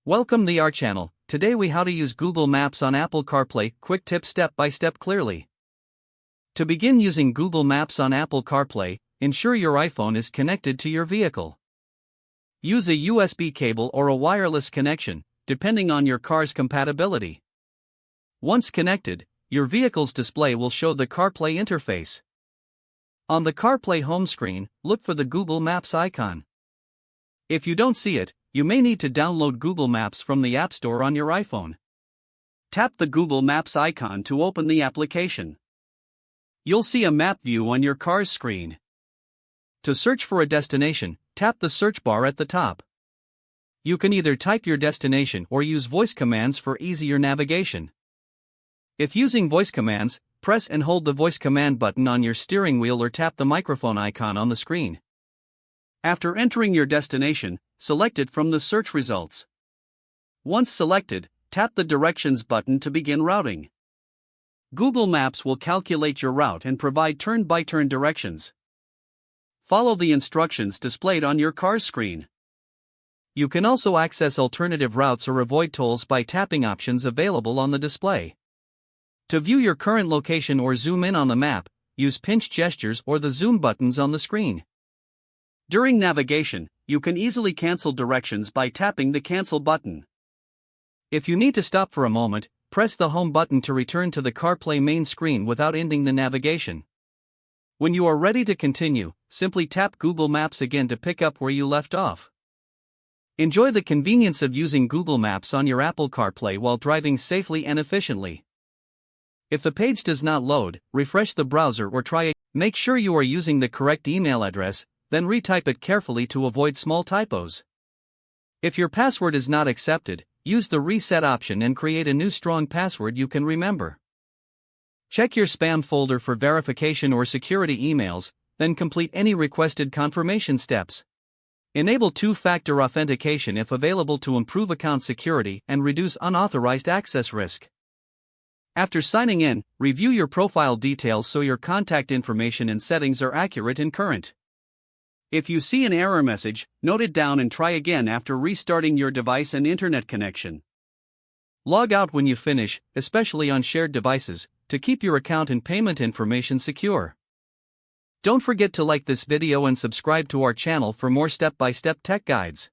Welcome to our channel. Today we how to use Google Maps on Apple CarPlay. Quick tip step by step clearly. To begin using Google Maps on Apple CarPlay, ensure your iPhone is connected to your vehicle. Use a USB cable or a wireless connection, depending on your car's compatibility. Once connected, your vehicle's display will show the CarPlay interface. On the CarPlay home screen, look for the Google Maps icon. If you don't see it, you may need to download Google Maps from the App Store on your iPhone. Tap the Google Maps icon to open the application. You'll see a map view on your car's screen. To search for a destination, tap the search bar at the top. You can either type your destination or use voice commands for easier navigation. If using voice commands, press and hold the voice command button on your steering wheel or tap the microphone icon on the screen. After entering your destination, select it from the search results. Once selected, tap the Directions button to begin routing. Google Maps will calculate your route and provide turn-by-turn directions. Follow the instructions displayed on your car's screen. You can also access alternative routes or avoid tolls by tapping options available on the display. To view your current location or zoom in on the map, use pinch gestures or the zoom buttons on the screen. During navigation, you can easily cancel directions by tapping the Cancel button. If you need to stop for a moment, press the Home button to return to the CarPlay main screen without ending the navigation. When you are ready to continue, simply tap Google Maps again to pick up where you left off. Enjoy the convenience of using Google Maps on your Apple CarPlay while driving safely and efficiently. If the page does not load, refresh the browser or try again. Make sure you are using the correct email address, then retype it carefully to avoid small typos. If your password is not accepted, use the reset option and create a new strong password you can remember. Check your spam folder for verification or security emails, then complete any requested confirmation steps. Enable two-factor authentication if available to improve account security and reduce unauthorized access risk. After signing in, review your profile details so your contact information and settings are accurate and current. If you see an error message, note it down and try again after restarting your device and internet connection. Log out when you finish, especially on shared devices, to keep your account and payment information secure. Don't forget to like this video and subscribe to our channel for more step-by-step tech guides.